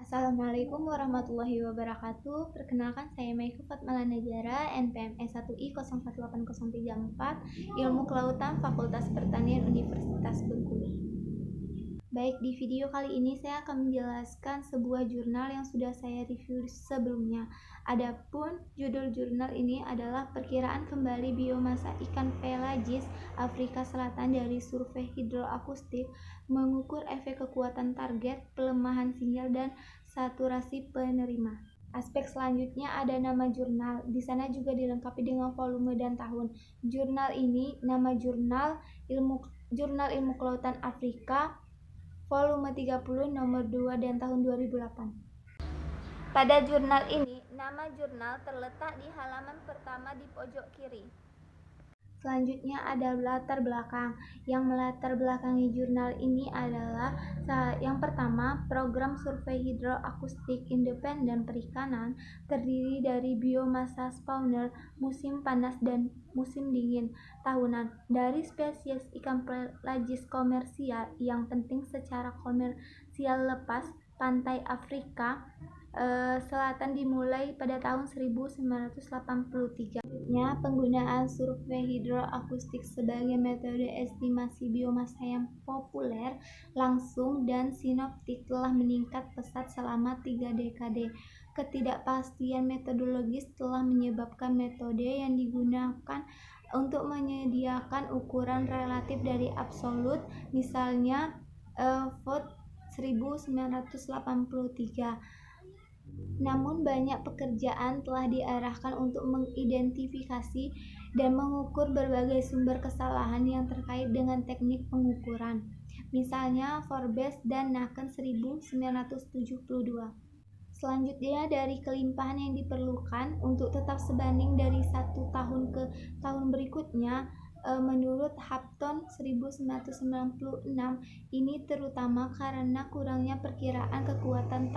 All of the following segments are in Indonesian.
Assalamualaikum warahmatullahi wabarakatuh. Perkenalkan, saya Maifu Fatmala Najara, NPM S1I018034, Ilmu Kelautan, Fakultas Pertanian Universitas Bengkulu. Baik, di video kali ini saya akan menjelaskan sebuah jurnal yang sudah saya review sebelumnya. Adapun judul jurnal ini adalah Perkiraan Kembali Biomasa Ikan Pelagis Afrika Selatan dari Survei Hidroakustik, mengukur efek kekuatan target, pelemahan sinyal, dan saturasi penerima. Aspek selanjutnya ada nama jurnal. Di sana juga dilengkapi dengan volume dan tahun. Jurnal ini nama Jurnal Ilmu Kelautan Afrika, volume 30, nomor 2 dan tahun 2008. Pada jurnal ini, nama jurnal terletak di halaman pertama di pojok kiri. Selanjutnya ada latar belakang. Yang melatar belakangi jurnal ini adalah yang pertama, program survei hidroakustik independen perikanan terdiri dari biomasa spawner musim panas dan musim dingin tahunan dari spesies ikan pelagis komersial yang penting secara komersial lepas pantai Afrika Selatan dimulai pada tahun 1983. Penggunaan survei hidroakustik sebagai metode estimasi biomasa yang populer, langsung dan sinoptik telah meningkat pesat selama 3 dekade. Ketidakpastian metodologis telah menyebabkan metode yang digunakan untuk menyediakan ukuran relatif dari absolut, misalnya VOT 1983. Namun banyak pekerjaan telah diarahkan untuk mengidentifikasi dan mengukur berbagai sumber kesalahan yang terkait dengan teknik pengukuran. Misalnya Forbes dan Naken 1972. Selanjutnya, dari kelimpahan yang diperlukan untuk tetap sebanding dari satu tahun ke tahun berikutnya, menurut Hapton 1996, ini terutama karena kurangnya perkiraan kekuatan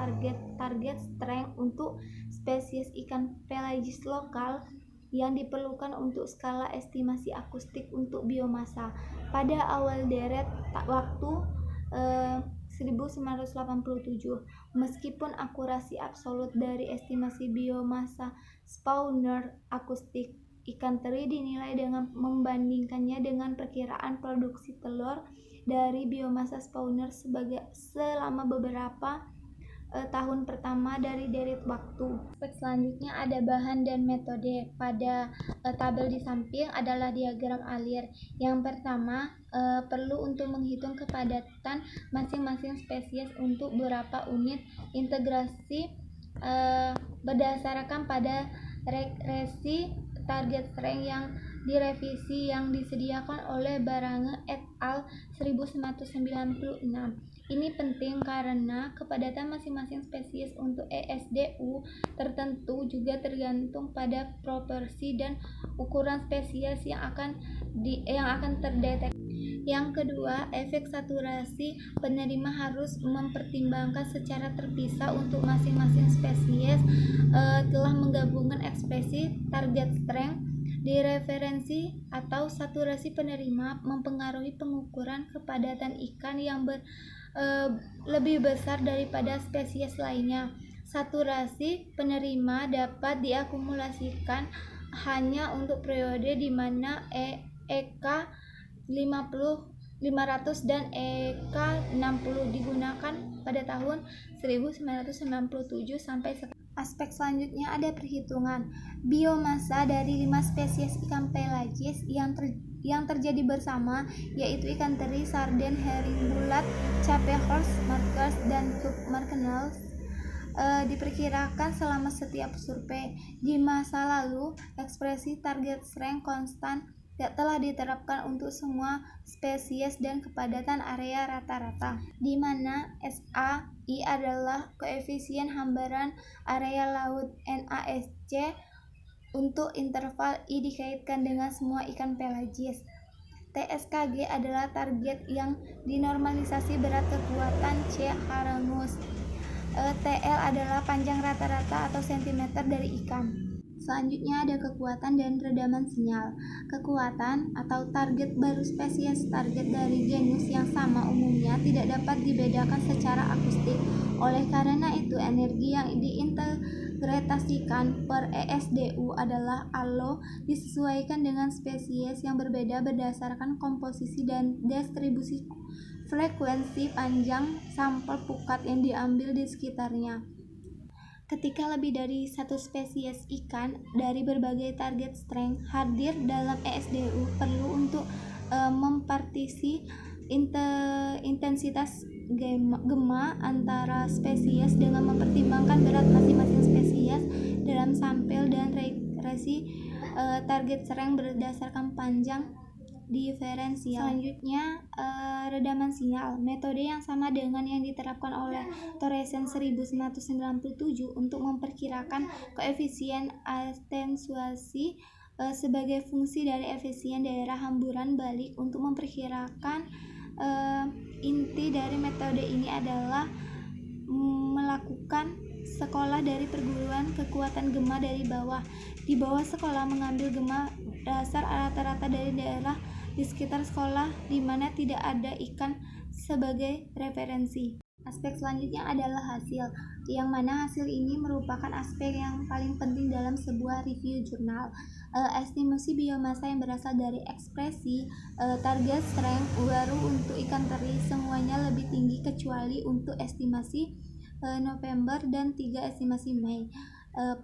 target strength untuk spesies ikan pelagis lokal yang diperlukan untuk skala estimasi akustik untuk biomasa. Pada awal deret waktu 1987, meskipun akurasi absolut dari estimasi biomasa spawner akustik ikan teri dinilai dengan membandingkannya dengan perkiraan produksi telur dari biomasa spawner selama beberapa tahun pertama dari deret waktu. Selanjutnya ada bahan dan metode. Pada tabel di samping adalah diagram alir. Yang pertama, perlu untuk menghitung kepadatan masing-masing spesies untuk beberapa unit integrasi berdasarkan pada regresi target strength yang direvisi yang disediakan oleh Barange et al. 1996. Ini penting karena kepadatan masing-masing spesies untuk ESDU tertentu juga tergantung pada proporsi dan ukuran spesies yang akan terdeteksi. Yang kedua, efek saturasi penerima harus mempertimbangkan secara terpisah untuk masing-masing spesies telah menggabungkan ekspresi target strength di referensi atau saturasi penerima mempengaruhi pengukuran kepadatan ikan yang lebih besar daripada spesies lainnya. Saturasi penerima dapat diakumulasikan hanya untuk periode di mana EK 500 dan EK 60 digunakan pada tahun 1997 sampai sekarang. Aspek selanjutnya ada perhitungan biomasa dari 5 spesies ikan pelagis yang terjadi bersama, yaitu ikan teri, sarden, herring bulat, cape horse, markers, dan tube markenels. Diperkirakan selama setiap survei. Di masa lalu, ekspresi target strength konstan telah diterapkan untuk semua spesies dan kepadatan area rata-rata, di mana SAI adalah koefisien hambaran area laut. NASC untuk interval I dikaitkan dengan semua ikan pelagis. TSKG adalah target yang dinormalisasi berat kekuatan C. harangus. TL adalah panjang rata-rata atau sentimeter dari ikan. Selanjutnya ada kekuatan dan redaman sinyal. Kekuatan atau target baru spesies target dari genus yang sama umumnya tidak dapat dibedakan secara akustik. Oleh karena itu, energi yang diinterpretasikan per ESDU adalah ALO disesuaikan dengan spesies yang berbeda berdasarkan komposisi dan distribusi frekuensi panjang sampel pukat yang diambil di sekitarnya. Ketika lebih dari satu spesies ikan dari berbagai target strength hadir dalam ESDU, perlu untuk mempartisi intensitas gema antara spesies dengan mempertimbangkan berat masing-masing spesies dalam sampel dan resi target strength berdasarkan panjang diferensial. Selanjutnya, redaman sinyal. Metode yang sama dengan yang diterapkan oleh Thoresen 1997 untuk memperkirakan koefisien atenuasi sebagai fungsi dari efisien daerah hamburan balik. Untuk memperkirakan inti dari metode ini adalah melakukan sekolah dari perguruan kekuatan gema dari bawah. Di bawah sekolah mengambil gema dasar rata-rata dari daerah di sekitar sekolah di mana tidak ada ikan sebagai referensi. Aspek selanjutnya adalah hasil, yang mana hasil ini merupakan aspek yang paling penting dalam sebuah review jurnal. Estimasi biomasa yang berasal dari ekspresi target strength baru untuk ikan teri semuanya lebih tinggi kecuali untuk estimasi November dan 3 estimasi Mei.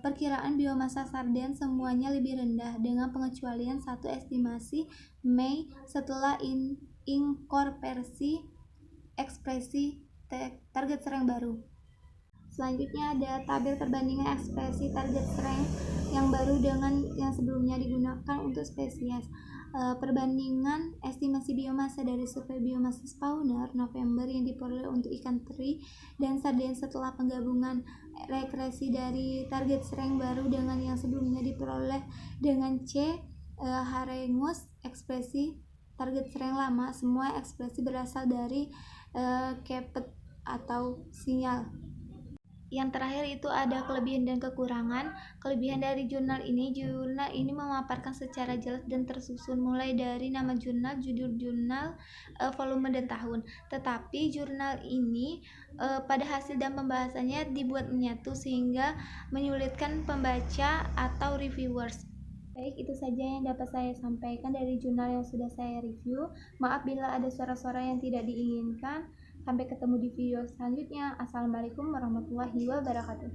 Perkiraan biomasa sarden semuanya lebih rendah dengan pengecualian satu estimasi Mei setelah inkorporasi ekspresi target strength baru. Selanjutnya ada tabel perbandingan ekspresi target strength yang baru dengan yang sebelumnya digunakan untuk spesies. Perbandingan estimasi biomasa dari survei biomasa spawner November yang diperoleh untuk ikan teri dan sarden setelah penggabungan regresi dari target strength baru dengan yang sebelumnya diperoleh dengan C. Harengus ekspresi target strength lama. Semua ekspresi berasal dari capet atau sinyal. Yang terakhir itu ada kelebihan dan kekurangan. Kelebihan dari jurnal ini memaparkan secara jelas dan tersusun mulai dari nama jurnal, judul jurnal, volume dan tahun. Tetapi jurnal ini pada hasil dan pembahasannya dibuat menyatu sehingga menyulitkan pembaca atau reviewers. Baik, itu saja yang dapat saya sampaikan dari jurnal yang sudah saya review. Maaf bila ada suara-suara yang tidak diinginkan. Sampai ketemu di video selanjutnya. Assalamualaikum warahmatullahi wabarakatuh.